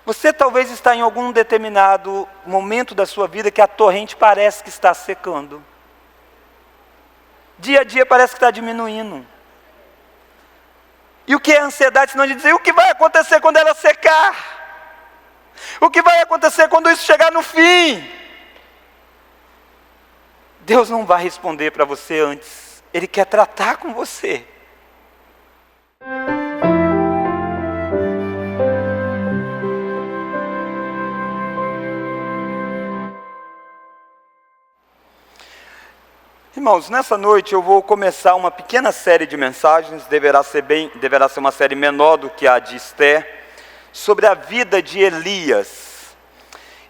Você talvez está em algum determinado momento da sua vida que a torrente parece que está secando. Dia a dia parece que está diminuindo. E o que é ansiedade, senão de dizer, o que vai acontecer quando ela secar? O que vai acontecer quando isso chegar no fim? Deus não vai responder para você antes. Ele quer tratar com você. Irmãos, nessa noite eu vou começar uma pequena série de mensagens, deverá ser uma série menor do que a de Esther, sobre a vida de Elias.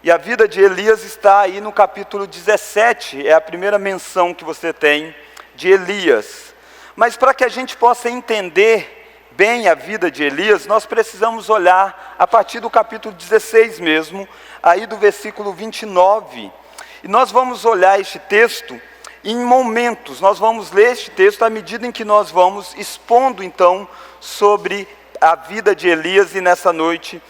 E a vida de Elias está aí no capítulo 17, é a primeira menção que você tem de Elias. Mas para que a gente possa entender bem a vida de Elias, nós precisamos olhar a partir do capítulo 16 mesmo, aí do versículo 29. E nós vamos olhar este texto em momentos, nós vamos ler este texto à medida em que nós vamos expondo então sobre a vida de Elias, e nessa noite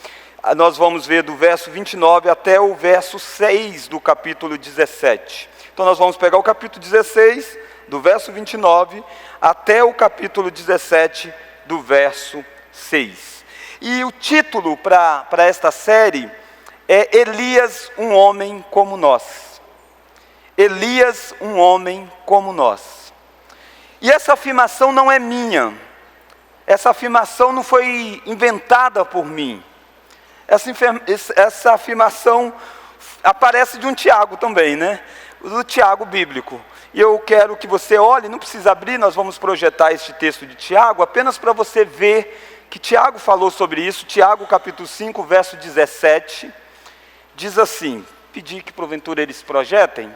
nós vamos ver do verso 29 até o verso 6 do capítulo 17. Então nós vamos pegar o capítulo 16, do verso 29 até o capítulo 17, do verso 6. E o título para esta série é Elias, um homem como nós. Elias, um homem como nós. E essa afirmação não é minha. Essa afirmação não foi inventada por mim. Essa afirmação aparece de um Tiago também, né? Do Tiago bíblico. E eu quero que você olhe, não precisa abrir, nós vamos projetar este texto de Tiago, apenas para você ver que Tiago falou sobre isso. Tiago capítulo 5, verso 17, diz assim, pedir que porventura eles projetem.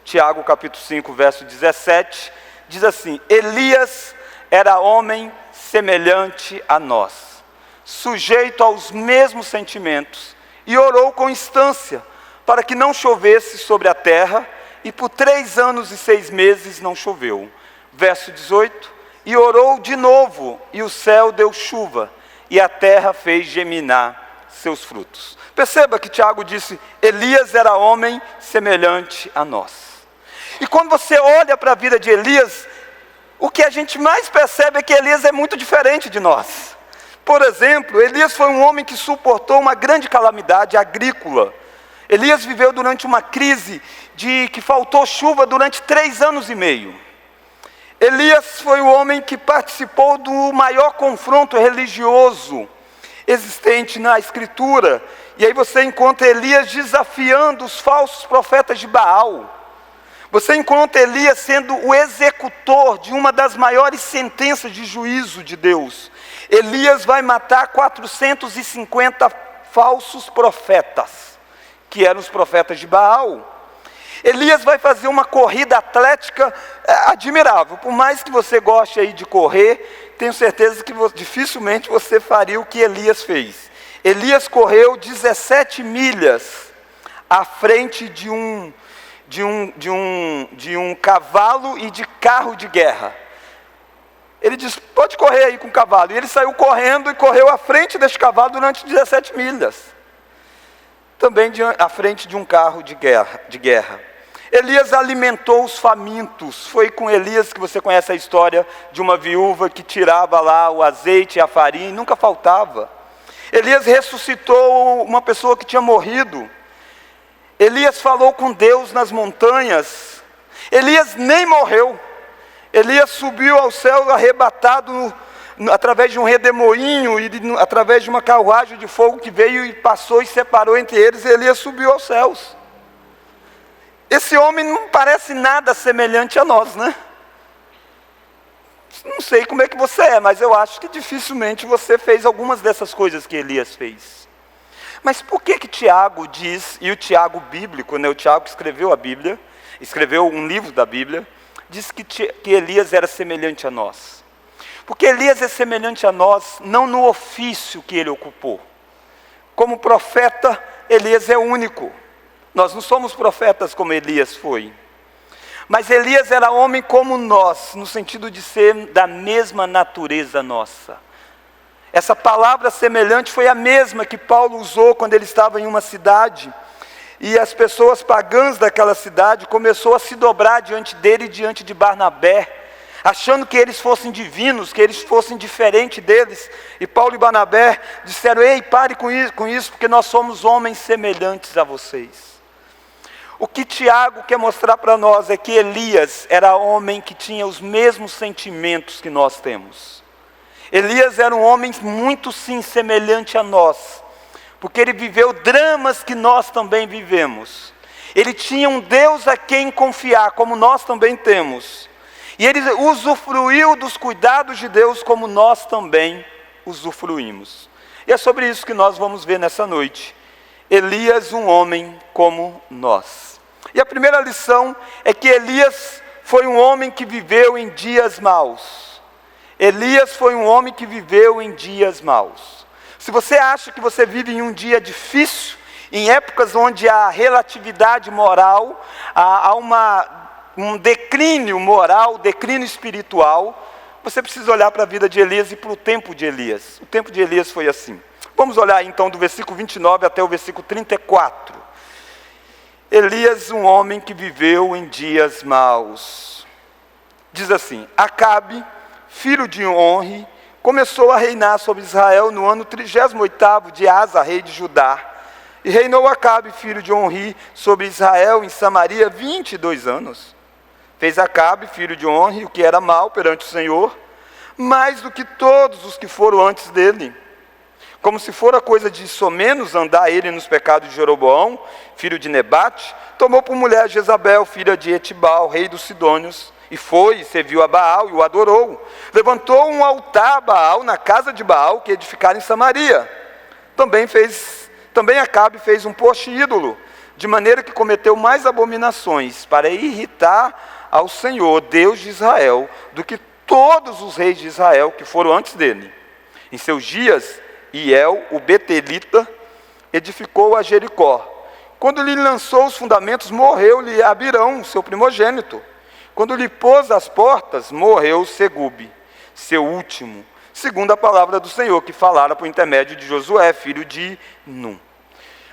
Tiago capítulo 5, verso 17, diz assim: Elias era homem semelhante a nós, sujeito aos mesmos sentimentos, e orou com instância, para que não chovesse sobre a terra, e por 3 anos e 6 meses não choveu. Verso 18, e orou de novo, e o céu deu chuva, e a terra fez germinar seus frutos. Perceba que Tiago disse, Elias era homem semelhante a nós. E quando você olha para a vida de Elias, o que a gente mais percebe é que Elias é muito diferente de nós. Por exemplo, Elias foi um homem que suportou uma grande calamidade agrícola. Elias viveu durante uma crise de que faltou chuva durante 3 anos e meio. Elias foi o homem que participou do maior confronto religioso existente na Escritura. E aí você encontra Elias desafiando os falsos profetas de Baal. Você encontra Elias sendo o executor de uma das maiores sentenças de juízo de Deus. Elias vai matar 450 falsos profetas, que eram os profetas de Baal. Elias vai fazer uma corrida atlética admirável. Por mais que você goste aí de correr, tenho certeza que dificilmente você faria o que Elias fez. Elias correu 17 milhas à frente de um cavalo e de carro de guerra. Ele disse, pode correr aí com o cavalo. E ele saiu correndo e correu à frente deste cavalo durante 17 milhas. Também à frente de um carro de guerra. Elias alimentou os famintos. Foi com Elias que você conhece a história de uma viúva que tirava lá o azeite e a farinha e nunca faltava. Elias ressuscitou uma pessoa que tinha morrido. Elias falou com Deus nas montanhas. Elias nem morreu. Elias subiu ao céu arrebatado através de um redemoinho e através de uma carruagem de fogo que veio e passou e separou entre eles. E Elias subiu aos céus. Esse homem não parece nada semelhante a nós, né? Não sei como é que você é, mas eu acho que dificilmente você fez algumas dessas coisas que Elias fez. Mas por que Tiago diz, e o Tiago bíblico, né, o Tiago que escreveu a Bíblia, escreveu um livro da Bíblia, diz que Elias era semelhante a nós? Porque Elias é semelhante a nós, não no ofício que ele ocupou. Como profeta, Elias é único. Nós não somos profetas como Elias foi. Mas Elias era homem como nós, no sentido de ser da mesma natureza nossa. Essa palavra semelhante foi a mesma que Paulo usou quando ele estava em uma cidade, e as pessoas pagãs daquela cidade começaram a se dobrar diante dele e diante de Barnabé, achando que eles fossem divinos, que eles fossem diferentes deles. E Paulo e Barnabé disseram: ei, pare com isso, porque nós somos homens semelhantes a vocês. O que Tiago quer mostrar para nós é que Elias era homem que tinha os mesmos sentimentos que nós temos. Elias era um homem muito sim semelhante a nós, porque ele viveu dramas que nós também vivemos. Ele tinha um Deus a quem confiar, como nós também temos. E ele usufruiu dos cuidados de Deus como nós também usufruímos. E é sobre isso que nós vamos ver nessa noite. Elias, um homem como nós. E a primeira lição é que Elias foi um homem que viveu em dias maus. Elias foi um homem que viveu em dias maus. Se você acha que você vive em um dia difícil, em épocas onde há relatividade moral, há um declínio moral, declínio espiritual, você precisa olhar para a vida de Elias e para o tempo de Elias. O tempo de Elias foi assim. Vamos olhar então do versículo 29 até o versículo 34. Elias, um homem que viveu em dias maus. Diz assim: Acabe, filho de Onri, começou a reinar sobre Israel no ano 38º de Asa, rei de Judá. E reinou Acabe, filho de Onri, sobre Israel em Samaria 22 anos. Fez Acabe, filho de Onri, o que era mal perante o Senhor, mais do que todos os que foram antes dele. Como se fora coisa de somenos andar ele nos pecados de Jeroboão, filho de Nebate, tomou por mulher Jezabel, filha de Etibal, rei dos Sidônios, e foi, e serviu a Baal e o adorou. Levantou um altar a Baal na casa de Baal, que edificaram em Samaria. Também Acabe fez um poste ídolo, de maneira que cometeu mais abominações, para irritar ao Senhor, Deus de Israel, do que todos os reis de Israel que foram antes dele. Em seus dias, Iel, o Betelita, edificou a Jericó. Quando lhe lançou os fundamentos, morreu-lhe Abirão, seu primogênito. Quando lhe pôs as portas, morreu Segube, seu último, segundo a palavra do Senhor, que falara por intermédio de Josué, filho de Num.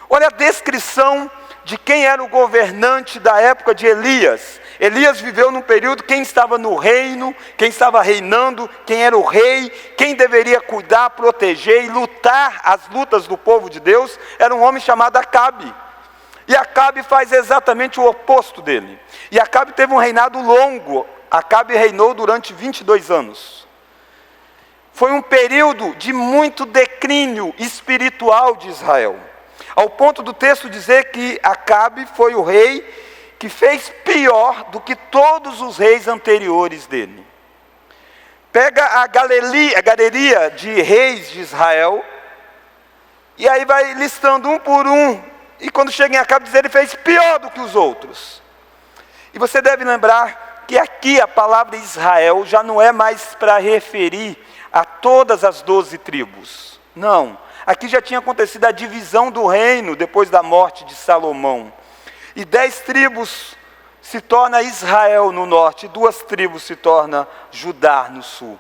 Olha a descrição de quem era o governante da época de Elias. Elias viveu num período, quem estava no reino, quem estava reinando, quem era o rei, quem deveria cuidar, proteger e lutar as lutas do povo de Deus, era um homem chamado Acabe. E Acabe faz exatamente o oposto dele. E Acabe teve um reinado longo. Acabe reinou durante 22 anos. Foi um período de muito declínio espiritual de Israel. Ao ponto do texto dizer que Acabe foi o rei que fez pior do que todos os reis anteriores dele. Pega a galeria de reis de Israel, e aí vai listando um por um, e quando chega em Acabe, diz ele fez pior do que os outros. E você deve lembrar que aqui a palavra Israel já não é mais para referir a todas as 12 tribos. Não, aqui já tinha acontecido a divisão do reino depois da morte de Salomão. E 10 tribos se torna Israel no norte, e 2 tribos se torna Judá no sul.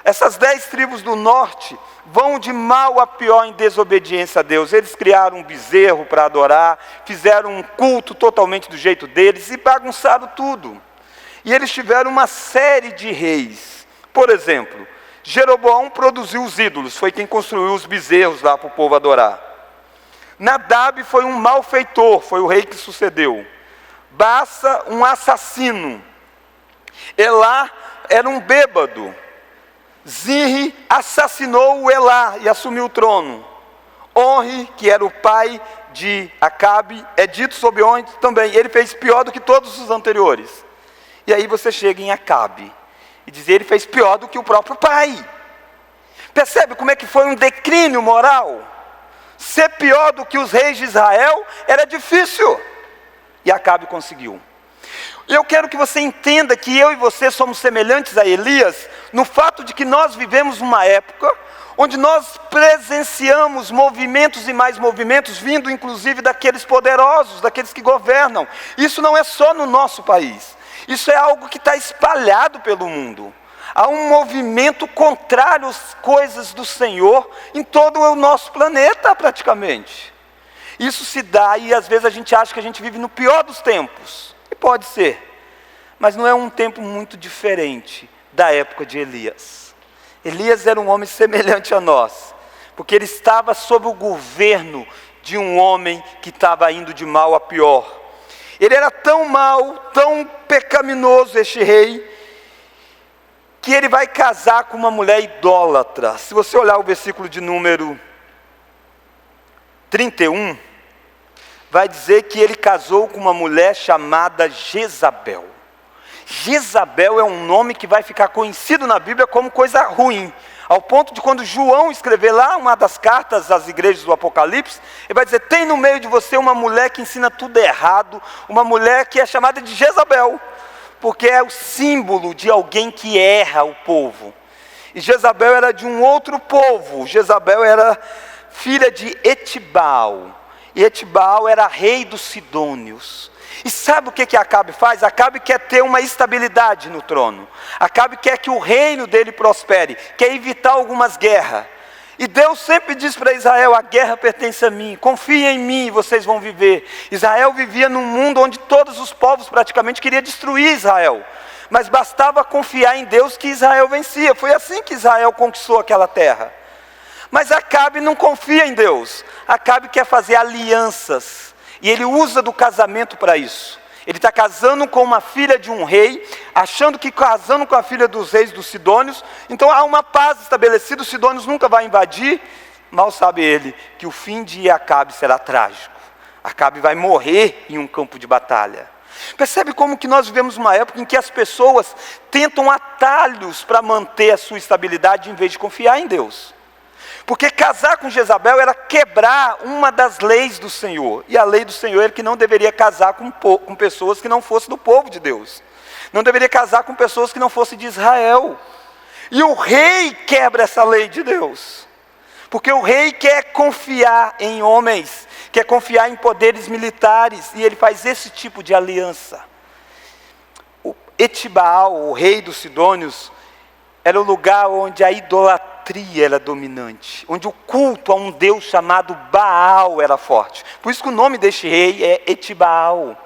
Essas 10 tribos do norte vão de mal a pior em desobediência a Deus. Eles criaram um bezerro para adorar, fizeram um culto totalmente do jeito deles e bagunçaram tudo. E eles tiveram uma série de reis. Por exemplo, Jeroboão produziu os ídolos, foi quem construiu os bezerros lá para o povo adorar. Nadab foi um malfeitor, foi o rei que sucedeu. Baasa, um assassino. Elá era um bêbado. Zinri assassinou o Elá e assumiu o trono. Onri, que era o pai de Acabe, é dito sobre Onri também. Ele fez pior do que todos os anteriores. E aí você chega em Acabe e diz: ele fez pior do que o próprio pai. Percebe como é que foi um declínio moral? Ser pior do que os reis de Israel era difícil. E Acabe conseguiu. Eu quero que você entenda que eu e você somos semelhantes a Elias, no fato de que nós vivemos uma época onde nós presenciamos movimentos e mais movimentos, vindo inclusive daqueles poderosos, daqueles que governam. Isso não é só no nosso país. Isso é algo que está espalhado pelo mundo. Há um movimento contrário às coisas do Senhor em todo o nosso planeta, praticamente. Isso se dá e às vezes a gente acha que a gente vive no pior dos tempos. E pode ser. Mas não é um tempo muito diferente da época de Elias. Elias era um homem semelhante a nós, porque ele estava sob o governo de um homem que estava indo de mal a pior. Ele era tão mau, tão pecaminoso, este rei, que ele vai casar com uma mulher idólatra. Se você olhar o versículo de número 31, vai dizer que ele casou com uma mulher chamada Jezabel. Jezabel é um nome que vai ficar conhecido na Bíblia como coisa ruim, ao ponto de quando João escrever lá uma das cartas às igrejas do Apocalipse, ele vai dizer, tem no meio de você uma mulher que ensina tudo errado, uma mulher que é chamada de Jezabel, porque é o símbolo de alguém que erra o povo. E Jezabel era de um outro povo. Jezabel era filha de Etibal, e Etibal era rei dos Sidônios. E sabe o que Acabe faz? Acabe quer ter uma estabilidade no trono. Acabe quer que o reino dele prospere, quer evitar algumas guerras. E Deus sempre diz para Israel, a guerra pertence a mim, confia em mim e vocês vão viver. Israel vivia num mundo onde todos os povos praticamente queriam destruir Israel. Mas bastava confiar em Deus que Israel vencia. Foi assim que Israel conquistou aquela terra. Mas Acabe não confia em Deus. Acabe quer fazer alianças. E ele usa do casamento para isso. Ele está casando com uma filha de um rei, achando que casando com a filha dos reis dos Sidônios, então há uma paz estabelecida, os Sidônios nunca vão invadir. Mal sabe ele que o fim de Acabe será trágico. Acabe vai morrer em um campo de batalha. Percebe como que nós vivemos uma época em que as pessoas tentam atalhos para manter a sua estabilidade em vez de confiar em Deus. Porque casar com Jezabel era quebrar uma das leis do Senhor. E a lei do Senhor era que não deveria casar com pessoas que não fossem do povo de Deus. Não deveria casar com pessoas que não fossem de Israel. E o rei quebra essa lei de Deus. Porque o rei quer confiar em homens, quer confiar em poderes militares. E ele faz esse tipo de aliança. O Etibal, o rei dos Sidônios, era o lugar onde a idolatria era dominante, onde o culto a um Deus chamado Baal era forte. Por isso que o nome deste rei é Etibal.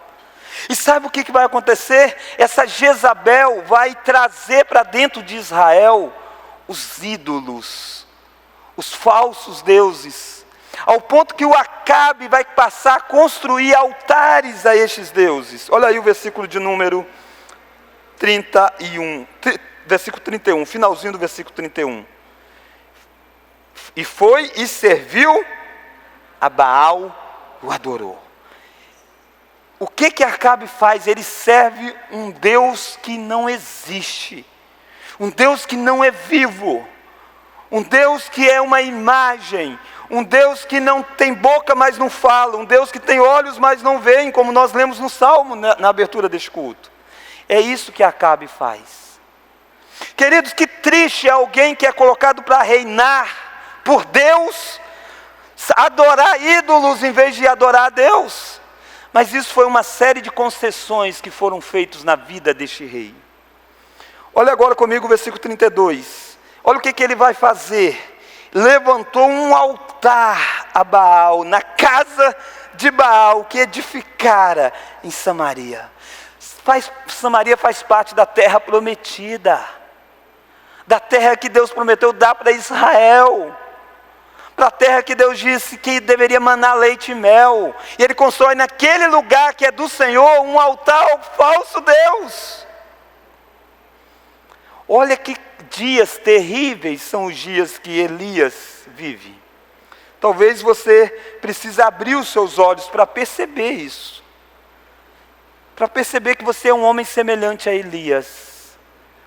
E sabe o que vai acontecer? Essa Jezabel vai trazer para dentro de Israel os ídolos, os falsos deuses, ao ponto que o Acabe vai passar a construir altares a estes deuses. Olha aí o versículo de número 31, versículo 31, finalzinho do versículo 31. E foi e serviu a Baal, o adorou. O que Acabe faz? Ele serve um Deus que não existe, um Deus que não é vivo, um Deus que é uma imagem, um Deus que não tem boca, mas não fala, um Deus que tem olhos, mas não veem, como nós lemos no Salmo, na abertura deste culto. É isso que Acabe faz. Queridos, que triste é alguém que é colocado para reinar por Deus, adorar ídolos em vez de adorar a Deus. Mas isso foi uma série de concessões que foram feitas na vida deste rei. Olha agora comigo o versículo 32. Olha o que ele vai fazer. Levantou um altar a Baal, na casa de Baal, que edificara em Samaria. Samaria faz parte da terra prometida, da terra que Deus prometeu dar para Israel, para a terra que Deus disse que deveria manar leite e mel. E ele constrói naquele lugar que é do Senhor um altar ao falso Deus. Olha que dias terríveis são os dias que Elias vive. Talvez você precise abrir os seus olhos para perceber isso. Para perceber que você é um homem semelhante a Elias.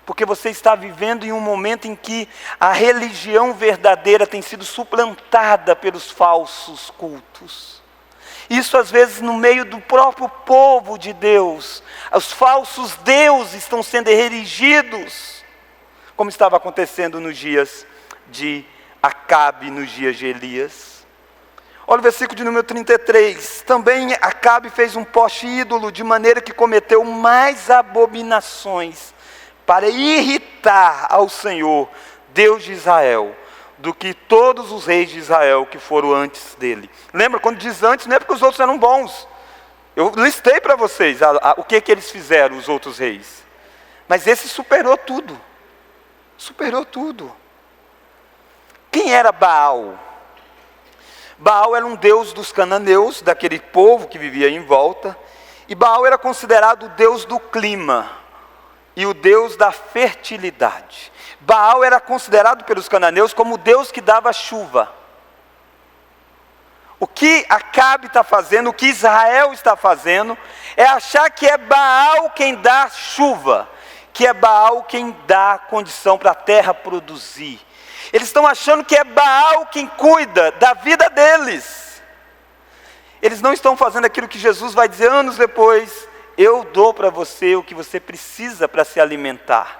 Porque você está vivendo em um momento em que a religião verdadeira tem sido suplantada pelos falsos cultos. Isso às vezes no meio do próprio povo de Deus. Os falsos deuses estão sendo erigidos, como estava acontecendo nos dias de Acabe, nos dias de Elias. Olha o versículo de número 33. Também Acabe fez um poste ídolo, de maneira que cometeu mais abominações para irritar ao Senhor, Deus de Israel, do que todos os reis de Israel que foram antes dele. Lembra, quando diz antes, não é porque os outros eram bons. Eu listei para vocês o que eles fizeram, os outros reis. Mas esse superou tudo. Superou tudo. Quem era Baal? Baal era um deus dos cananeus, daquele povo que vivia em volta. E Baal era considerado o deus do clima e o deus da fertilidade. Baal era considerado pelos cananeus como o deus que dava chuva. O que Acabe está fazendo, o que Israel está fazendo, é achar que é Baal quem dá chuva, que é Baal quem dá condição para a terra produzir. Eles estão achando que é Baal quem cuida da vida deles. Eles não estão fazendo aquilo que Jesus vai dizer anos depois: eu dou para você o que você precisa para se alimentar.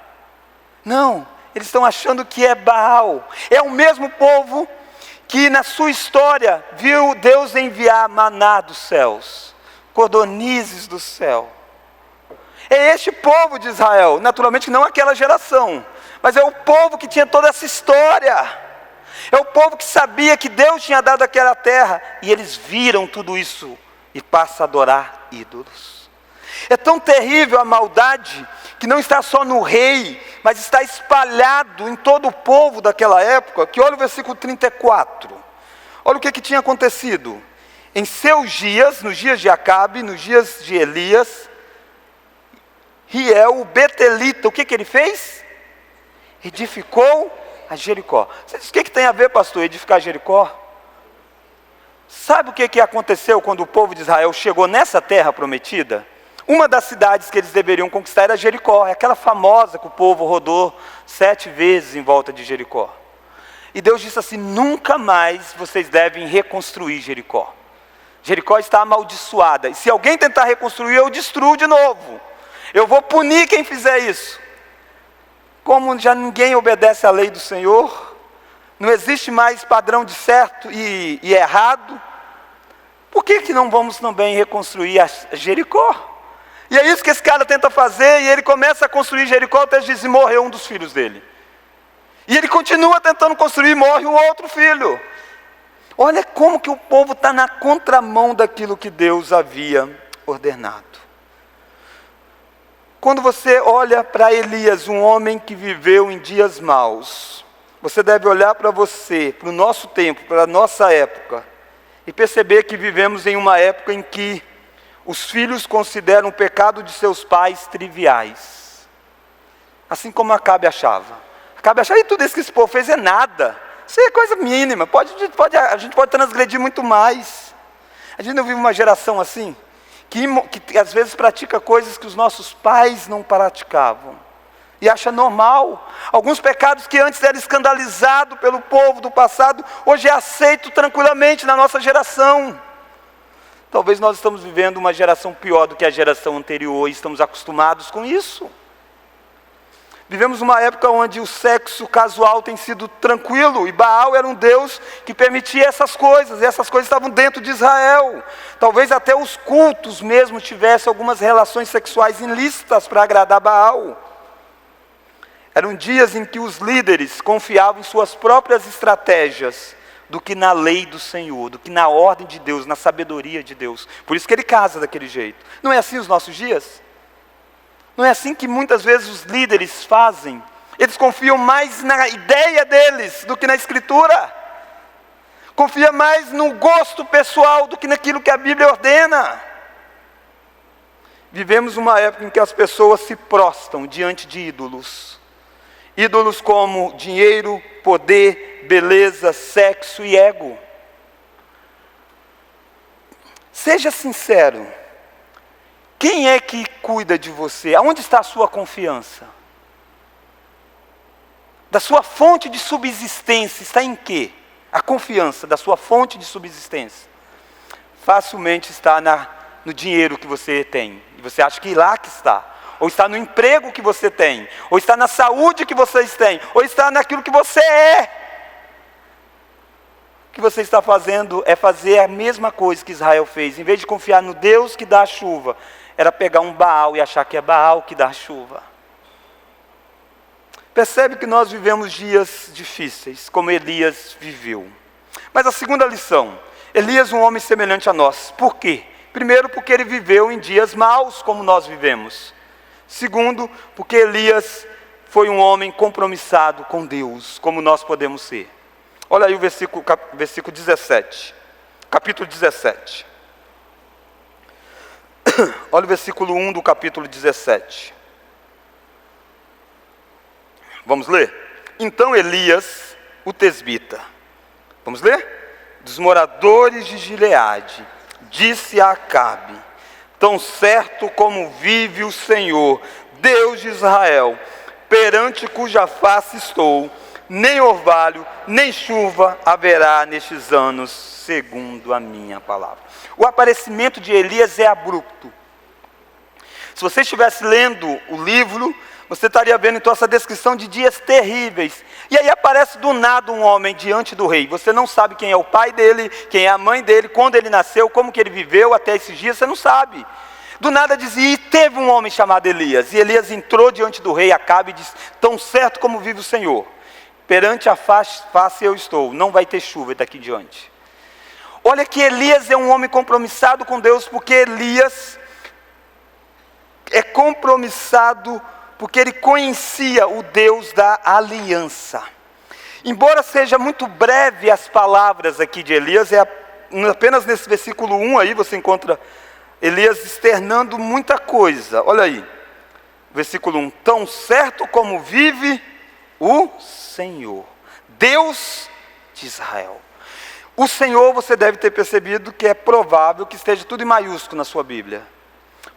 Não, eles estão achando que é Baal. É o mesmo povo que na sua história viu Deus enviar maná dos céus, cordonizes do céu. É este povo de Israel, naturalmente não aquela geração, mas é o povo que tinha toda essa história. É o povo que sabia que Deus tinha dado aquela terra, e eles viram tudo isso e passam a adorar ídolos. É tão terrível a maldade, que não está só no rei, mas está espalhado em todo o povo daquela época, que olha o versículo 34. Olha o que tinha acontecido. Em seus dias, nos dias de Acabe, nos dias de Elias, Riel, o betelita, o que ele fez? Edificou a Jericó. Você diz, o que tem a ver, pastor, edificar Jericó? Sabe o que aconteceu quando o povo de Israel chegou nessa terra prometida? Uma das cidades que eles deveriam conquistar era Jericó, é aquela famosa que o povo rodou 7 vezes em volta de Jericó. E Deus disse assim: nunca mais vocês devem reconstruir Jericó. Jericó está amaldiçoada, e se alguém tentar reconstruir, eu destruo de novo. Eu vou punir quem fizer isso. Como já ninguém obedece à lei do Senhor, não existe mais padrão de certo e errado, por que não vamos também reconstruir a Jericó? E é isso que esse cara tenta fazer, e ele começa a construir Jericó, até diz, e morreu um dos filhos dele. E ele continua tentando construir, e morre um outro filho. Olha como que o povo está na contramão daquilo que Deus havia ordenado. Quando você olha para Elias, um homem que viveu em dias maus, você deve olhar para você, para o nosso tempo, para a nossa época, e perceber que vivemos em uma época em que os filhos consideram o pecado de seus pais triviais. Assim como Acabe achava. Acabe achava, e tudo isso que esse povo fez é nada. Isso é coisa mínima, a gente pode transgredir muito mais. A gente não vive uma geração assim, que às vezes pratica coisas que os nossos pais não praticavam. E acha normal. Alguns pecados que antes eram escandalizados pelo povo do passado, hoje é aceito tranquilamente na nossa geração. Talvez nós estamos vivendo uma geração pior do que a geração anterior e estamos acostumados com isso. Vivemos uma época onde o sexo casual tem sido tranquilo, e Baal era um deus que permitia essas coisas, e essas coisas estavam dentro de Israel. Talvez até os cultos mesmo tivessem algumas relações sexuais ilícitas para agradar Baal. Eram dias em que os líderes confiavam em suas próprias estratégias, do que na lei do Senhor, do que na ordem de Deus, na sabedoria de Deus. Por isso que ele casa daquele jeito. Não é assim os nossos dias? Não é assim que muitas vezes os líderes fazem? Eles confiam mais na ideia deles do que na Escritura. Confia mais no gosto pessoal do que naquilo que a Bíblia ordena. Vivemos uma época em que as pessoas se prostram diante de ídolos. Ídolos como dinheiro, poder, beleza, sexo e ego. Seja sincero. Quem é que cuida de você? Aonde está a sua confiança? Da sua fonte de subsistência está em quê? A confiança da sua fonte de subsistência facilmente está no dinheiro que você tem. E você acha que lá que está. Ou está no emprego que você tem. Ou está na saúde que vocês têm. Ou está naquilo que você é. O que você está fazendo é fazer a mesma coisa que Israel fez. Em vez de confiar no Deus que dá a chuva, era pegar um Baal e achar que é Baal que dá a chuva. Percebe que nós vivemos dias difíceis, como Elias viveu. Mas a segunda lição, Elias, um homem semelhante a nós. Por quê? Primeiro, porque ele viveu em dias maus, como nós vivemos. Segundo, porque Elias foi um homem compromissado com Deus, como nós podemos ser. Olha aí o versículo 17, capítulo 17. Olha o versículo 1 do capítulo 17. Vamos ler? Então Elias, o tesbita, vamos ler? Dos moradores de Gileade, disse a Acabe: tão certo como vive o Senhor, Deus de Israel, perante cuja face estou, nem orvalho, nem chuva haverá nestes anos, segundo a minha palavra. O aparecimento de Elias é abrupto. Se você estivesse lendo o livro, você estaria vendo então essa descrição de dias terríveis. E aí aparece do nada um homem diante do rei. Você não sabe quem é o pai dele, quem é a mãe dele, quando ele nasceu, como que ele viveu até esses dias, você não sabe. Do nada dizia, e teve um homem chamado Elias. E Elias entrou diante do rei Acabe e disse: tão certo como vive o Senhor, perante a face eu estou, não vai ter chuva daqui em diante. Olha que Elias é um homem compromissado com Deus, porque Elias é compromissado porque ele conhecia o Deus da aliança. Embora seja muito breve as palavras aqui de Elias, apenas nesse versículo 1 aí você encontra Elias externando muita coisa. Olha aí, versículo 1, tão certo como vive o Senhor, Deus de Israel. O Senhor, você deve ter percebido que é provável que esteja tudo em maiúsculo na sua Bíblia.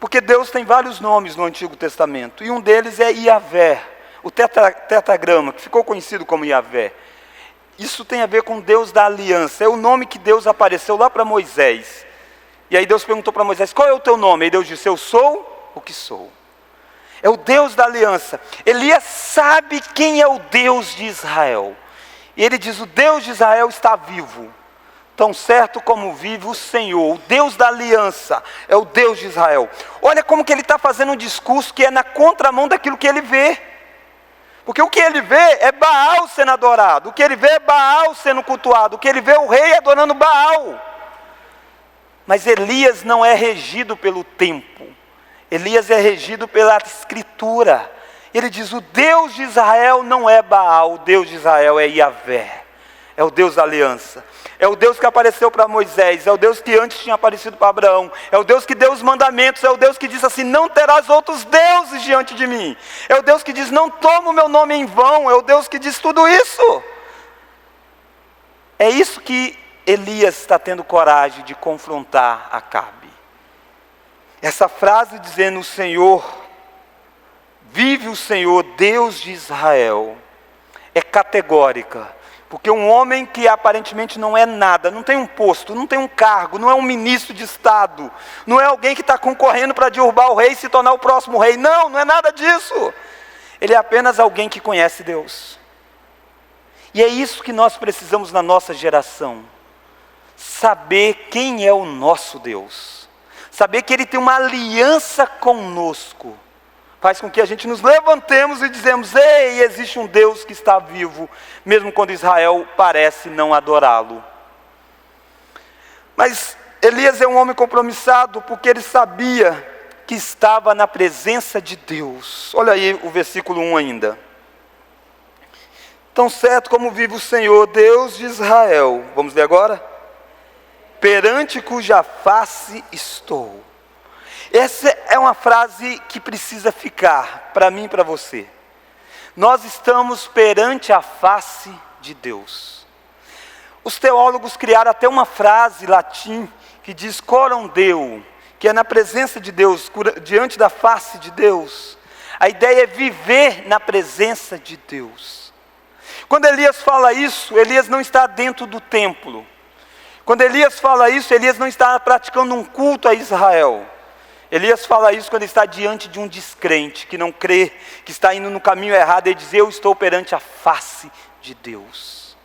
Porque Deus tem vários nomes no Antigo Testamento, e um deles é Iavé, o tetragrama, que ficou conhecido como Iavé. Isso tem a ver com Deus da aliança, é o nome que Deus apareceu lá para Moisés. E aí Deus perguntou para Moisés: qual é o teu nome? E Deus disse: eu sou o que sou. É o Deus da aliança. Elias sabe quem é o Deus de Israel. E ele diz: o Deus de Israel está vivo. Tão certo como vive o Senhor, o Deus da aliança, é o Deus de Israel. Olha como que ele está fazendo um discurso que é na contramão daquilo que ele vê. Porque o que ele vê é Baal sendo adorado, o que ele vê é Baal sendo cultuado, o que ele vê é o rei adorando Baal. Mas Elias não é regido pelo tempo, Elias é regido pela escritura. Ele diz: o Deus de Israel não é Baal, o Deus de Israel é Iavé, é o Deus da aliança. É o Deus que apareceu para Moisés, é o Deus que antes tinha aparecido para Abraão, é o Deus que deu os mandamentos, é o Deus que disse assim: não terás outros deuses diante de mim. É o Deus que diz: não toma o meu nome em vão, é o Deus que diz tudo isso. É isso que Elias está tendo coragem de confrontar Acabe. Essa frase dizendo: o Senhor, vive o Senhor, Deus de Israel, é categórica. Porque um homem que aparentemente não é nada, não tem um posto, não tem um cargo, não é um ministro de Estado, não é alguém que está concorrendo para derrubar o rei e se tornar o próximo rei. Não, não é nada disso. Ele é apenas alguém que conhece Deus. E é isso que nós precisamos na nossa geração. Saber quem é o nosso Deus. Saber que Ele tem uma aliança conosco. Faz com que a gente nos levantemos e dizemos: ei, existe um Deus que está vivo, mesmo quando Israel parece não adorá-lo. Mas Elias é um homem compromissado, porque ele sabia que estava na presença de Deus. Olha aí o versículo 1 ainda. Tão certo como vive o Senhor, Deus de Israel. Vamos ler agora? Perante cuja face estou. Essa é uma frase que precisa ficar para mim e para você. Nós estamos perante a face de Deus. Os teólogos criaram até uma frase latim que diz coram Deo, que é na presença de Deus, diante da face de Deus. A ideia é viver na presença de Deus. Quando Elias fala isso, Elias não está dentro do templo. Quando Elias fala isso, Elias não está praticando um culto a Israel. Elias fala isso quando está diante de um descrente, que não crê, que está indo no caminho errado, e diz: eu estou perante a face de Deus.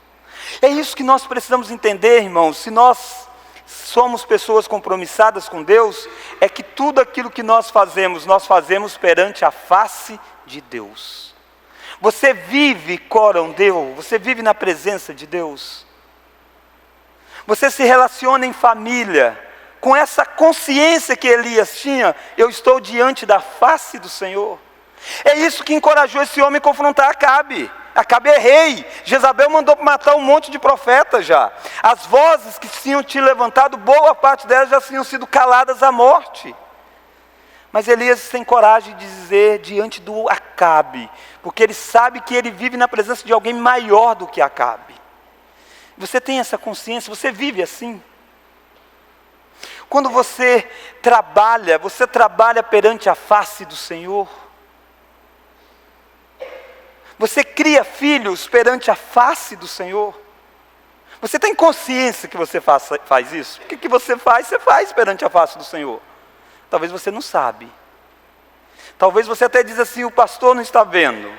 É isso que nós precisamos entender, irmãos. Se nós somos pessoas compromissadas com Deus, é que tudo aquilo que nós fazemos perante a face de Deus. Você vive coram Deus? Você vive na presença de Deus? Você se relaciona em família com essa consciência que Elias tinha? Eu estou diante da face do Senhor. É isso que encorajou esse homem a confrontar Acabe. Acabe é rei. Jezabel mandou matar um monte de profetas já. As vozes que tinham te levantado, boa parte delas já tinham sido caladas à morte. Mas Elias tem coragem de dizer diante do Acabe, porque ele sabe que ele vive na presença de alguém maior do que Acabe. Você tem essa consciência? Você vive assim? Quando você trabalha perante a face do Senhor? Você cria filhos perante a face do Senhor? Você tem consciência que você faz isso? O que você faz perante a face do Senhor. Talvez você não sabe. Talvez você até diz assim, o pastor não está vendo.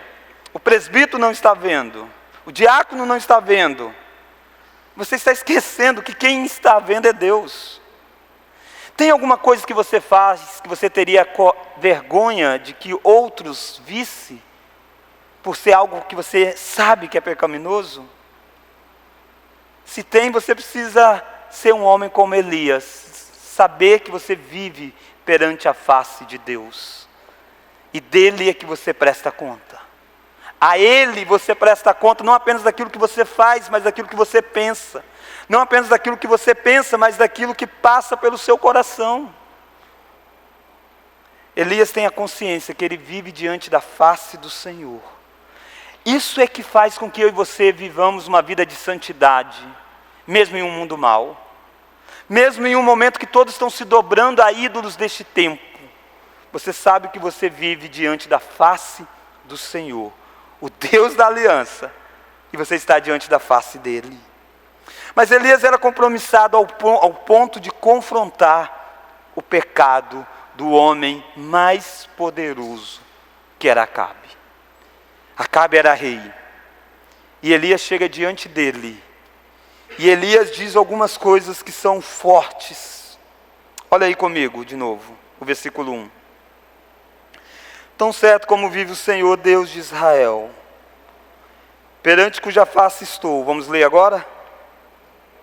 O presbítero não está vendo. O diácono não está vendo. Você está esquecendo que quem está vendo é Deus. Tem alguma coisa que você faz, que você teria vergonha de que outros vissem? Por ser algo que você sabe que é pecaminoso? Se tem, você precisa ser um homem como Elias. Saber que você vive perante a face de Deus. E dele é que você presta conta. A Ele você presta conta não apenas daquilo que você faz, mas daquilo que você pensa. Não apenas daquilo que você pensa, mas daquilo que passa pelo seu coração. Elias tem a consciência que ele vive diante da face do Senhor. Isso é que faz com que eu e você vivamos uma vida de santidade, mesmo em um mundo mau. Mesmo em um momento que todos estão se dobrando a ídolos deste tempo. Você sabe que você vive diante da face do Senhor, o Deus da aliança, e você está diante da face dele. Mas Elias era compromissado ao ponto de confrontar o pecado do homem mais poderoso, que era Acabe. Acabe era rei, e Elias chega diante dele, e Elias diz algumas coisas que são fortes. Olha aí comigo de novo, o versículo 1. Tão certo como vive o Senhor Deus de Israel, perante cuja face estou. Vamos ler agora?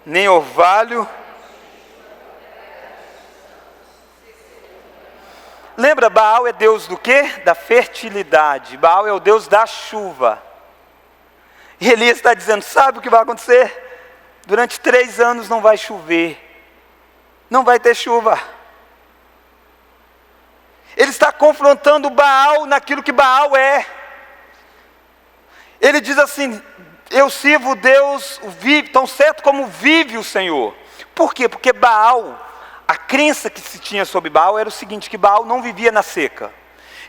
Nem orvalho. Lembra, Baal é Deus do quê? Da fertilidade. Baal é o Deus da chuva. E Elias está dizendo, sabe o que vai acontecer? Durante 3 anos não vai chover. Não vai ter chuva. Ele está confrontando Baal naquilo que Baal é. Ele diz assim, eu sirvo Deus, tão certo como vive o Senhor. Por quê? Porque Baal, a crença que se tinha sobre Baal era o seguinte, que Baal não vivia na seca.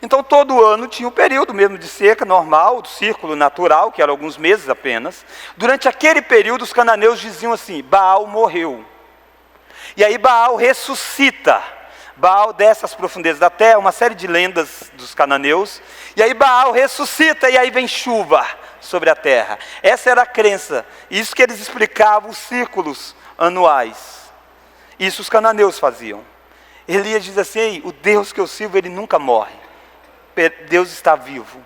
Então todo ano tinha um período mesmo de seca normal, do círculo natural, que era alguns meses apenas. Durante aquele período os cananeus diziam assim, Baal morreu. E aí Baal ressuscita. Baal desce às profundezas da terra, uma série de lendas dos cananeus. E aí Baal ressuscita e aí vem chuva sobre a terra. Essa era a crença. Isso que eles explicavam os círculos anuais. Isso os cananeus faziam. Elias diz assim, o Deus que eu sirvo, ele nunca morre. Deus está vivo.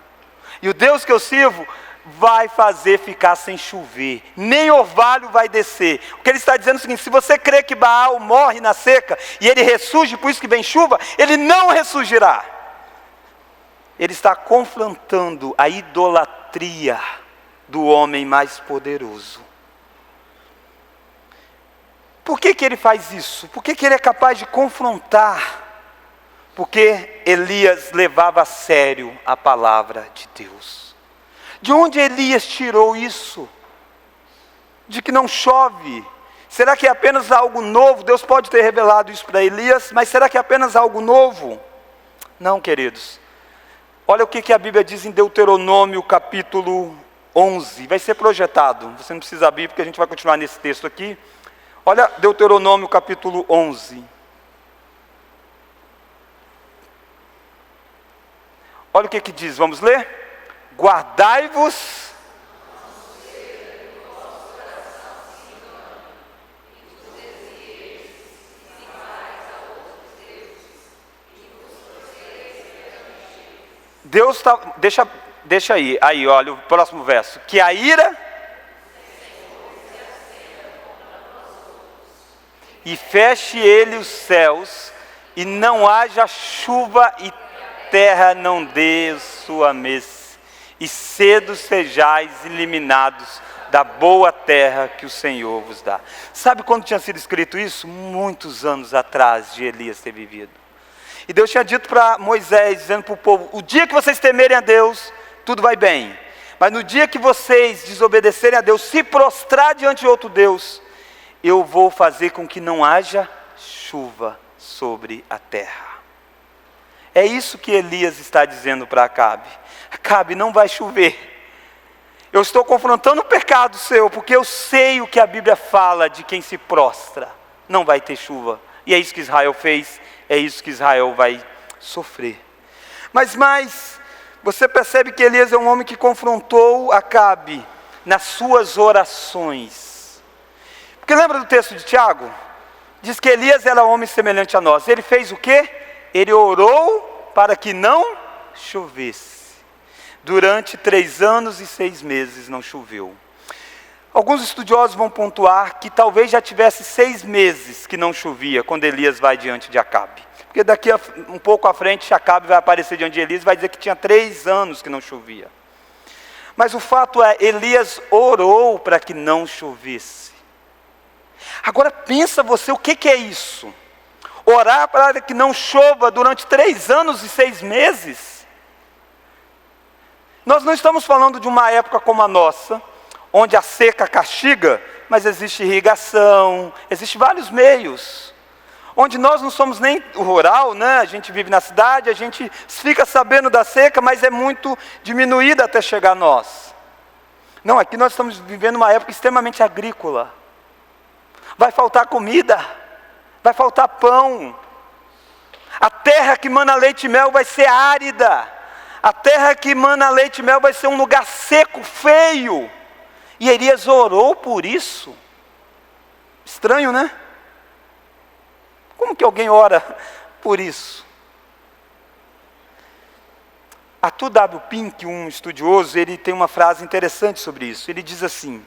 E o Deus que eu sirvo vai fazer ficar sem chover. Nem orvalho vai descer. O que ele está dizendo é o seguinte, se você crê que Baal morre na seca e ele ressurge, por isso que vem chuva, ele não ressurgirá. Ele está confrontando a idolatria do homem mais poderoso. Por que ele faz isso? Por que ele é capaz de confrontar? Porque Elias levava a sério a palavra de Deus. De onde Elias tirou isso? De que não chove? Será que é apenas algo novo? Deus pode ter revelado isso para Elias, mas será que é apenas algo novo? Não, queridos. Olha o que a Bíblia diz em Deuteronômio capítulo 11. Vai ser projetado, você não precisa abrir porque a gente vai continuar nesse texto aqui. Olha Deuteronômio capítulo 11. Olha o que diz, vamos ler? Guardai-vos Deus está, deixa aí, olha o próximo verso. Que a ira e feche ele os céus, e não haja chuva, e terra não dê sua mês, e cedo sejais eliminados da boa terra que o Senhor vos dá. Sabe quando tinha sido escrito isso? Muitos anos atrás de Elias ter vivido. E Deus tinha dito para Moisés, dizendo para o povo: o dia que vocês temerem a Deus, tudo vai bem. Mas no dia que vocês desobedecerem a Deus, se prostrar diante de outro Deus, eu vou fazer com que não haja chuva sobre a terra. É isso que Elias está dizendo para Acabe. Acabe, não vai chover. Eu estou confrontando o pecado seu, porque eu sei o que a Bíblia fala de quem se prostra. Não vai ter chuva. E é isso que Israel fez, é isso que Israel vai sofrer. Mas você percebe que Elias é um homem que confrontou Acabe nas suas orações. Porque lembra do texto de Tiago? Diz que Elias era homem semelhante a nós. Ele fez o quê? Ele orou para que não chovesse. Durante 3 anos e 6 meses não choveu. Alguns estudiosos vão pontuar que talvez já tivesse 6 meses que não chovia quando Elias vai diante de Acabe. Porque daqui um pouco à frente, Acabe vai aparecer diante de Elias e vai dizer que tinha 3 anos que não chovia. Mas o fato é, Elias orou para que não chovesse. Agora pensa você, o que é isso? Orar para que não chova durante 3 anos e 6 meses? Nós não estamos falando de uma época como a nossa, onde a seca castiga, mas existe irrigação, existem vários meios. Onde nós não somos nem rural, né? A gente vive na cidade, a gente fica sabendo da seca, mas é muito diminuída até chegar a nós. Não, aqui nós estamos vivendo uma época extremamente agrícola. Vai faltar comida, vai faltar pão. A terra que mana leite e mel vai ser árida. A terra que mana leite e mel vai ser um lugar seco, feio. E Elias orou por isso. Estranho, né? Como que alguém ora por isso? Arthur W. Pink, um estudioso, ele tem uma frase interessante sobre isso. Ele diz assim: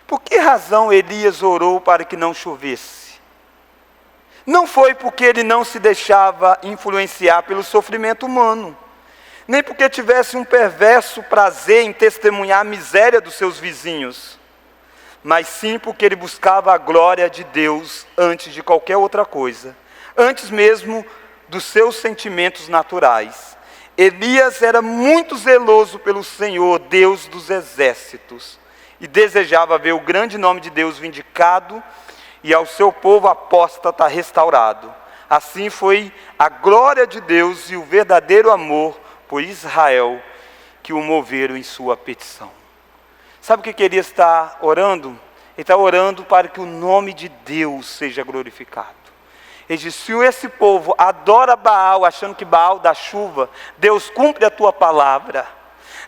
por que razão Elias orou para que não chovesse? Não foi porque ele não se deixava influenciar pelo sofrimento humano, nem porque tivesse um perverso prazer em testemunhar a miséria dos seus vizinhos, mas sim porque ele buscava a glória de Deus antes de qualquer outra coisa, antes mesmo dos seus sentimentos naturais. Elias era muito zeloso pelo Senhor, Deus dos exércitos, e desejava ver o grande nome de Deus vindicado e ao seu povo apóstata restaurado. Assim foi a glória de Deus e o verdadeiro amor por Israel que o moveram em sua petição. Sabe o que Elias está orando? Ele está orando para que o nome de Deus seja glorificado. Ele diz: se esse povo adora Baal, achando que Baal dá chuva, Deus cumpre a tua palavra.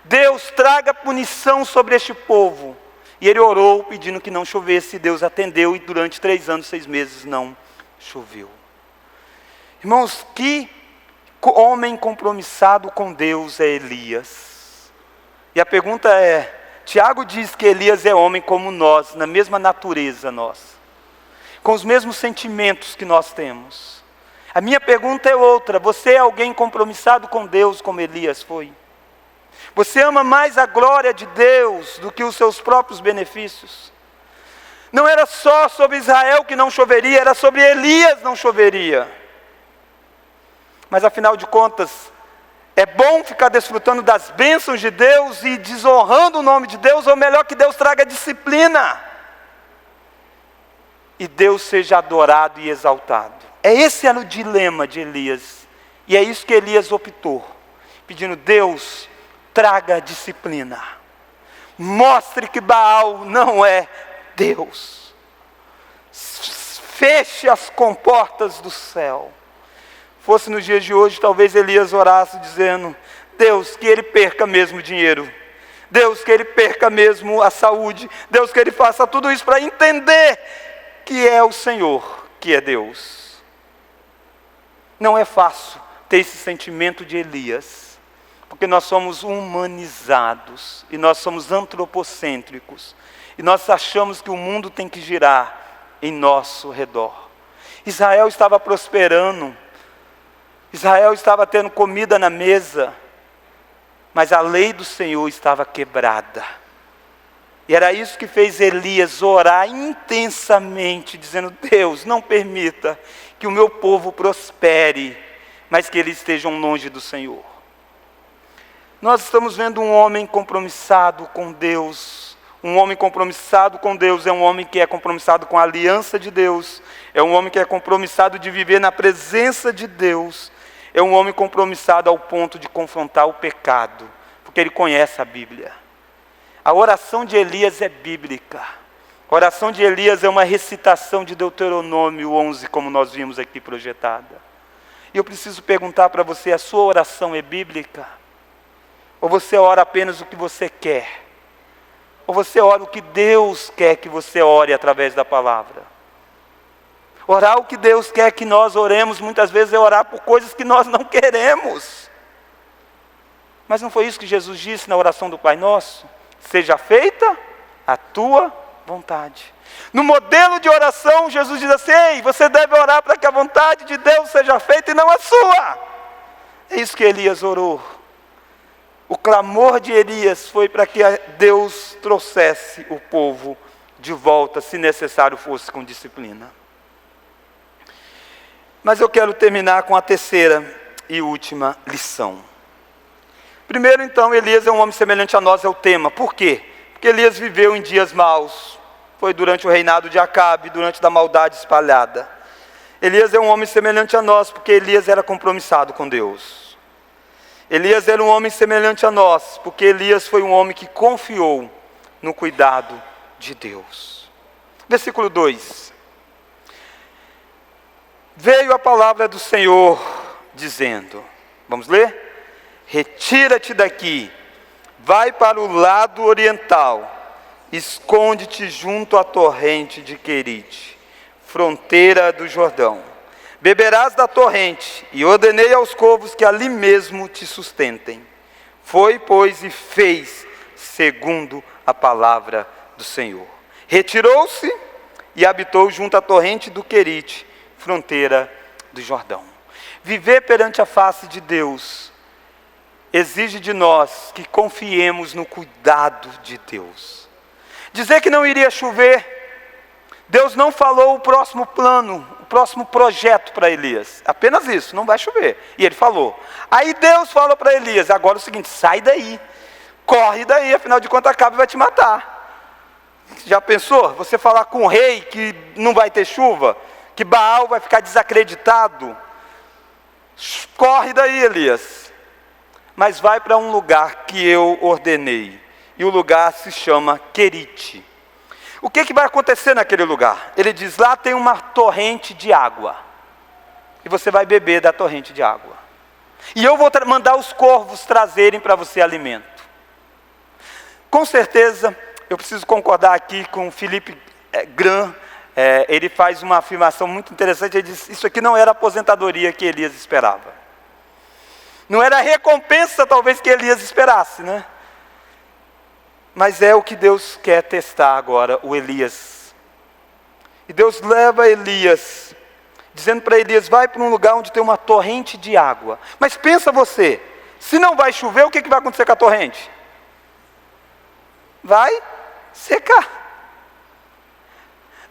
Deus traga punição sobre este povo. E ele orou pedindo que não chovesse, Deus atendeu, e durante 3 anos e 6 meses não choveu. Irmãos, que homem compromissado com Deus é Elias. E a pergunta é, Tiago diz que Elias é homem como nós, na mesma natureza nossa, com os mesmos sentimentos que nós temos. A minha pergunta é outra: você é alguém compromissado com Deus como Elias foi? Você ama mais a glória de Deus do que os seus próprios benefícios? Não era só sobre Israel que não choveria, era sobre Elias não choveria. Mas afinal de contas, é bom ficar desfrutando das bênçãos de Deus e desonrando o nome de Deus, ou melhor, que Deus traga disciplina e Deus seja adorado e exaltado. Esse era o dilema de Elias, e é isso que Elias optou, pedindo: Deus, traga disciplina, mostre que Baal não é Deus, feche as comportas do céu. Fosse nos dias de hoje, talvez Elias orasse dizendo: Deus, que ele perca mesmo o dinheiro, Deus, que ele perca mesmo a saúde, Deus, que ele faça tudo isso para entender que é o Senhor que é Deus. Não é fácil ter esse sentimento de Elias, Porque nós somos humanizados, e nós somos antropocêntricos, e nós achamos que o mundo tem que girar em nosso redor. Israel estava prosperando, Israel estava tendo comida na mesa, mas a lei do Senhor estava quebrada. E era isso que fez Elias orar intensamente, dizendo: Deus, não permita que o meu povo prospere, mas que eles estejam longe do Senhor. Nós estamos vendo um homem compromissado com Deus. Um homem compromissado com Deus é um homem que é compromissado com a aliança de Deus. É um homem que é compromissado de viver na presença de Deus. É um homem compromissado ao ponto de confrontar o pecado, porque ele conhece a Bíblia. A oração de Elias é bíblica. A oração de Elias é uma recitação de Deuteronômio 11, como nós vimos aqui projetada. E eu preciso perguntar para você: a sua oração é bíblica? Ou você ora apenas o que você quer? Ou você ora o que Deus quer que você ore através da palavra? Orar o que Deus quer que nós oremos, muitas vezes é orar por coisas que nós não queremos. Mas não foi isso que Jesus disse na oração do Pai Nosso? Seja feita a tua vontade. No modelo de oração, Jesus diz assim: ei, você deve orar para que a vontade de Deus seja feita e não a sua. É isso que Elias orou. O clamor de Elias foi para que Deus trouxesse o povo de volta, se necessário fosse com disciplina. Mas eu quero terminar com a terceira e última lição. Primeiro, então, Elias é um homem semelhante a nós, é o tema. Por quê? Porque Elias viveu em dias maus. Foi durante o reinado de Acabe, durante a maldade espalhada. Elias é um homem semelhante a nós, porque Elias era compromissado com Deus. Elias era um homem semelhante a nós, porque Elias foi um homem que confiou no cuidado de Deus. Versículo 2. Veio a palavra do Senhor dizendo, vamos ler? Retira-te daqui, vai para o lado oriental, esconde-te junto à torrente de Querite, fronteira do Jordão. Beberás da torrente, e ordenei aos corvos que ali mesmo te sustentem. Foi, pois, e fez segundo a palavra do Senhor. Retirou-se e habitou junto à torrente do Querite, fronteira do Jordão. Viver perante a face de Deus exige de nós que confiemos no cuidado de Deus. Dizer que não iria chover, Deus não falou o próximo plano, o próximo projeto para Elias. Apenas isso, não vai chover. E ele falou. Aí Deus falou para Elias: agora é o seguinte, sai daí, corre daí, afinal de contas Acabe vai te matar. Já pensou? Você falar com o rei que não vai ter chuva, que Baal vai ficar desacreditado? Corre daí, Elias. Mas vai para um lugar que eu ordenei. E o lugar se chama Querite. O que vai acontecer naquele lugar? Ele diz: lá tem uma torrente de água. E você vai beber da torrente de água. E eu vou mandar os corvos trazerem para você alimento. Com certeza, eu preciso concordar aqui com Philippe Graham. Ele faz uma afirmação muito interessante. Ele diz: isso aqui não era a aposentadoria que Elias esperava. Não era a recompensa talvez que Elias esperasse, né? Mas é o que Deus quer testar agora, o Elias. E Deus leva Elias, dizendo para Elias: vai para um lugar onde tem uma torrente de água. Mas pensa você, se não vai chover, o que vai acontecer com a torrente? Vai secar.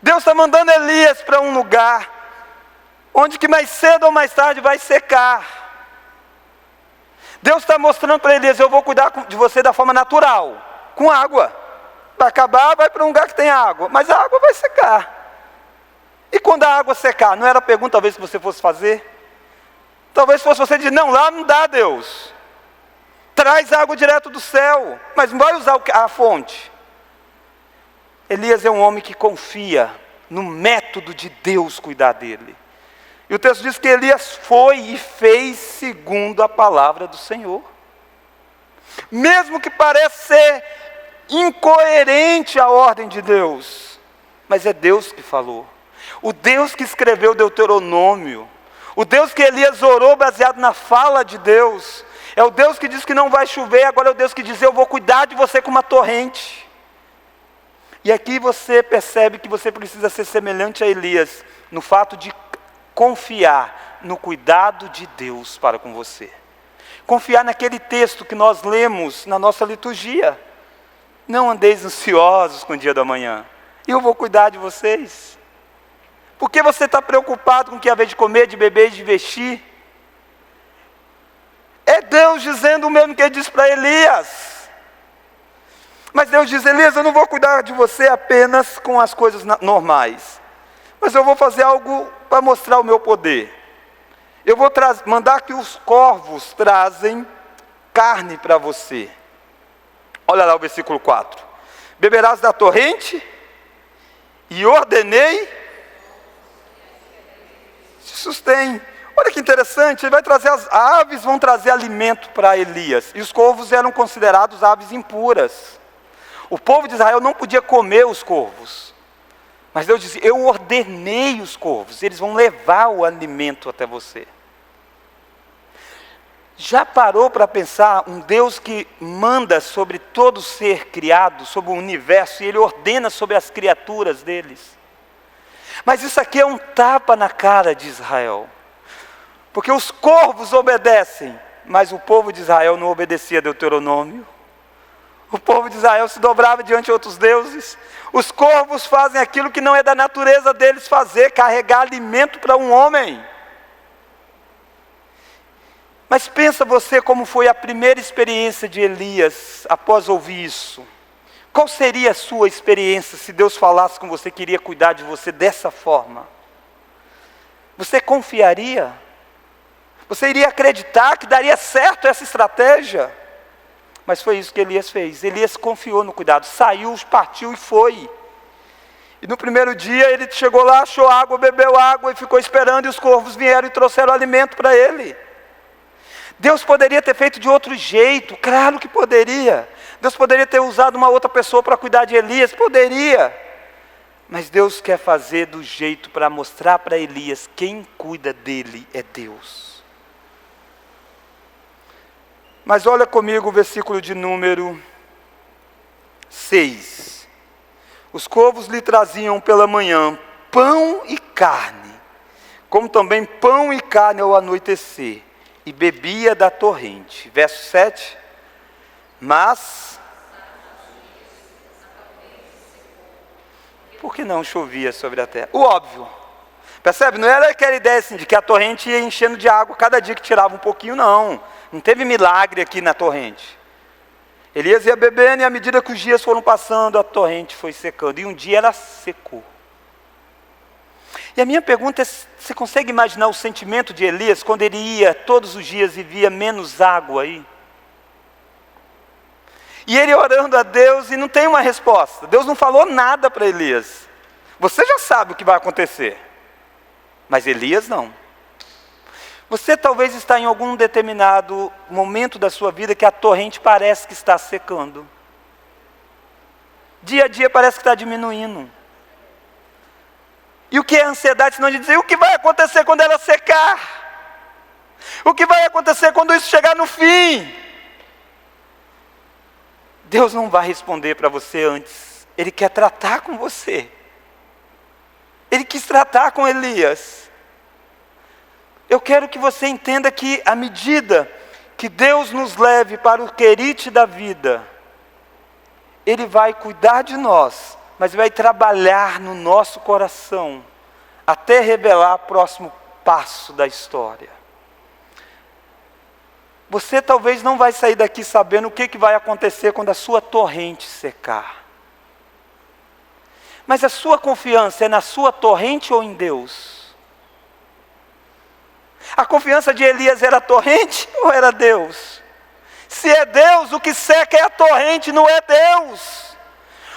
Deus está mandando Elias para um lugar onde que mais cedo ou mais tarde vai secar. Deus está mostrando para Elias: eu vou cuidar de você da forma natural, com água. Vai acabar, vai para um lugar que tem água, mas a água vai secar. E quando a água secar, não era a pergunta talvez que você fosse fazer? Talvez fosse você dizer: não, lá não dá, Deus. Traz água direto do céu, mas não vai usar a fonte. Elias é um homem que confia no método de Deus cuidar dele. E o texto diz que Elias foi e fez segundo a palavra do Senhor. Mesmo que pareça ser incoerente a ordem de Deus, mas é Deus que falou. O Deus que escreveu Deuteronômio, o Deus que Elias orou baseado na fala de Deus, É o Deus que diz que não vai chover, agora é o Deus que diz: eu vou cuidar de você com uma torrente. E aqui você percebe que você precisa ser semelhante a Elias, no fato de confiar no cuidado de Deus para com você. Confiar naquele texto que nós lemos na nossa liturgia. Não andeis ansiosos com o dia da manhã, eu vou cuidar de vocês. Por que você está preocupado com o que haver de comer, de beber e de vestir? É Deus dizendo o mesmo que ele disse para Elias. Mas Deus diz: Elias, eu não vou cuidar de você apenas com as coisas normais, mas eu vou fazer algo para mostrar o meu poder. Eu vou mandar que os corvos trazem carne para você. Olha lá o versículo 4. Beberás da torrente, e ordenei, se sustém. Olha que interessante, ele vai trazer, as aves vão trazer alimento para Elias. E os corvos eram considerados aves impuras. O povo de Israel não podia comer os corvos. Mas Deus disse: eu ordenei os corvos, eles vão levar o alimento até você. Já parou para pensar um Deus que manda sobre todo ser criado, sobre o universo, e Ele ordena sobre as criaturas deles? Mas isso aqui é um tapa na cara de Israel. Porque os corvos obedecem, mas o povo de Israel não obedecia a Deuteronômio. O povo de Israel se dobrava diante de outros deuses. Os corvos fazem aquilo que não é da natureza deles fazer, carregar alimento para um homem. Mas pensa você como foi a primeira experiência de Elias após ouvir isso. Qual seria a sua experiência se Deus falasse com você que iria cuidar de você dessa forma? Você confiaria? Você iria acreditar que daria certo essa estratégia? Mas foi isso que Elias fez. Elias confiou no cuidado, saiu, partiu e foi. E no primeiro dia ele chegou lá, achou água, bebeu água e ficou esperando, e os corvos vieram e trouxeram alimento para ele. Deus poderia ter feito de outro jeito, claro que poderia. Deus poderia ter usado uma outra pessoa para cuidar de Elias, poderia. Mas Deus quer fazer do jeito para mostrar para Elias: quem cuida dele é Deus. Mas olha comigo o versículo de número 6. Os corvos lhe traziam pela manhã pão e carne, como também pão e carne ao anoitecer, e bebia da torrente. Verso 7. Mas, por que não chovia sobre a terra? O óbvio. Percebe? Não era aquela ideia assim, de que a torrente ia enchendo de água cada dia que tirava um pouquinho, não. Não teve milagre aqui na torrente. Elias ia bebendo, e à medida que os dias foram passando, a torrente foi secando. E um dia ela secou. E a minha pergunta é: você consegue imaginar o sentimento de Elias quando ele ia todos os dias e via menos água aí? E ele orando a Deus e não tem uma resposta. Deus não falou nada para Elias. Você já sabe o que vai acontecer. Mas Elias não. Você talvez está em algum determinado momento da sua vida que a torrente parece que está secando. Dia a dia parece que está diminuindo. E o que é ansiedade, senão de dizer: o que vai acontecer quando ela secar? O que vai acontecer quando isso chegar no fim? Deus não vai responder para você antes. Ele quer tratar com você. Ele quis tratar com Elias. Eu quero que você entenda que à medida que Deus nos leve para o querite da vida, Ele vai cuidar de nós, mas vai trabalhar no nosso coração, até revelar o próximo passo da história. Você talvez não vai sair daqui sabendo o que vai acontecer quando a sua torrente secar. Mas a sua confiança é na sua torrente ou em Deus? A confiança de Elias era a torrente ou era Deus? Se é Deus, o que seca é a torrente, não é Deus.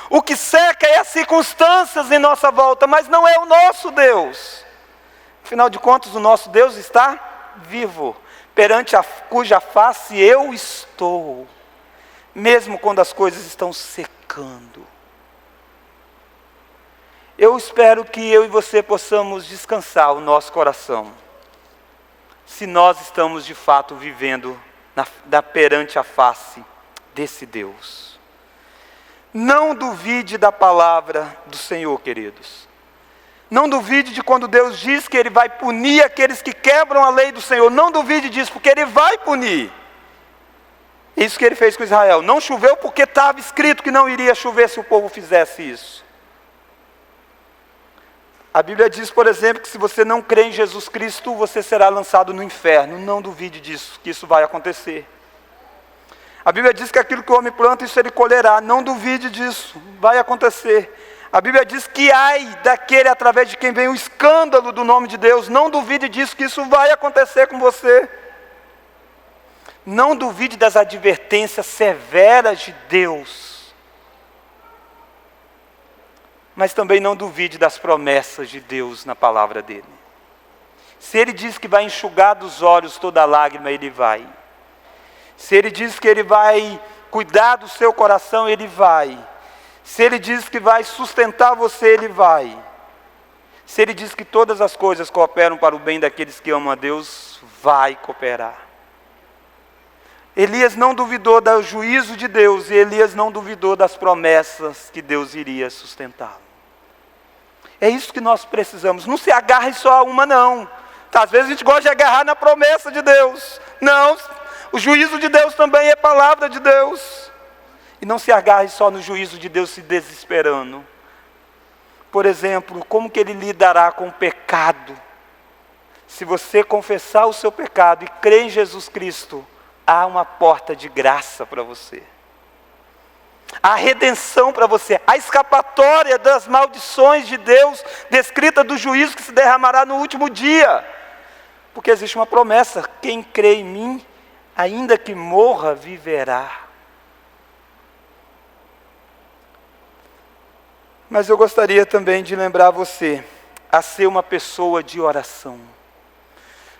O que seca é as circunstâncias em nossa volta, mas não é o nosso Deus. Afinal de contas, o nosso Deus está vivo, perante cuja face eu estou, mesmo quando as coisas estão secando. Eu espero que eu e você possamos descansar o nosso coração, se nós estamos de fato vivendo perante a face desse Deus. Não duvide da palavra do Senhor, queridos. Não duvide de quando Deus diz que Ele vai punir aqueles que quebram a lei do Senhor. Não duvide disso, porque Ele vai punir. É isso que Ele fez com Israel. Não choveu porque estava escrito que não iria chover se o povo fizesse isso. A Bíblia diz, por exemplo, que se você não crê em Jesus Cristo, você será lançado no inferno. Não duvide disso, que isso vai acontecer. A Bíblia diz que aquilo que o homem planta, isso ele colherá. Não duvide disso, vai acontecer. A Bíblia diz que ai daquele através de quem vem o escândalo do nome de Deus. Não duvide disso, que isso vai acontecer com você. Não duvide das advertências severas de Deus. Mas também não duvide das promessas de Deus na palavra dele. Se Ele diz que vai enxugar dos olhos toda lágrima, Ele vai. Se Ele diz que Ele vai cuidar do seu coração, Ele vai. Se Ele diz que vai sustentar você, Ele vai. Se Ele diz que todas as coisas cooperam para o bem daqueles que amam a Deus, vai cooperar. Elias não duvidou do juízo de Deus, e Elias não duvidou das promessas que Deus iria sustentá-lo. É isso que nós precisamos. Não se agarre só a uma, não. Às vezes a gente gosta de agarrar na promessa de Deus. Não, o juízo de Deus também é palavra de Deus. E não se agarre só no juízo de Deus se desesperando. Por exemplo, como que Ele lidará com o pecado? Se você confessar o seu pecado e crer em Jesus Cristo, há uma porta de graça para você. A redenção para você, a escapatória das maldições de Deus, descrita do juízo que se derramará no último dia. Porque existe uma promessa: quem crê em mim, ainda que morra, viverá. Mas eu gostaria também de lembrar você a ser uma pessoa de oração.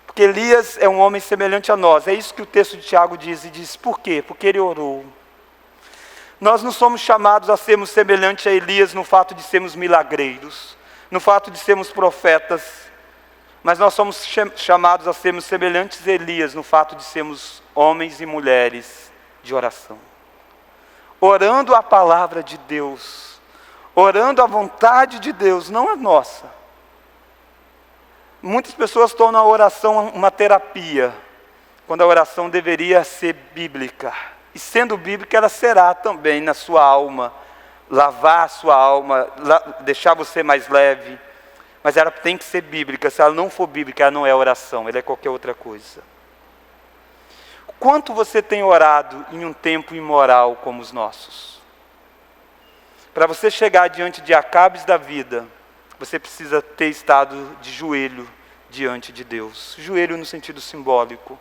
Porque Elias é um homem semelhante a nós. É isso que o texto de Tiago diz. E diz, por quê? Porque ele orou. Nós não somos chamados a sermos semelhantes a Elias no fato de sermos milagreiros, no fato de sermos profetas, mas nós somos chamados a sermos semelhantes a Elias no fato de sermos homens e mulheres de oração. Orando a palavra de Deus, orando a vontade de Deus, não a nossa. Muitas pessoas tornam a oração uma terapia, quando a oração deveria ser bíblica. E sendo bíblica, ela será também na sua alma, lavar a sua alma, deixar você mais leve. Mas ela tem que ser bíblica. Se ela não for bíblica, ela não é oração, ela é qualquer outra coisa. Quanto você tem orado em um tempo imoral como os nossos? Para você chegar diante de Acabes da vida, você precisa ter estado de joelho diante de Deus. Joelho no sentido simbólico.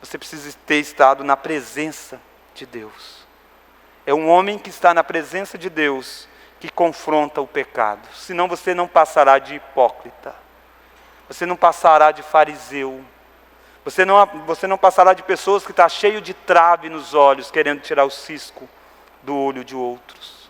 Você precisa ter estado na presença de Deus. É um homem que está na presença de Deus que confronta o pecado. Senão você não passará de hipócrita. Você não passará de fariseu. Você não passará de pessoas que estão cheio de trave nos olhos, querendo tirar o cisco do olho de outros.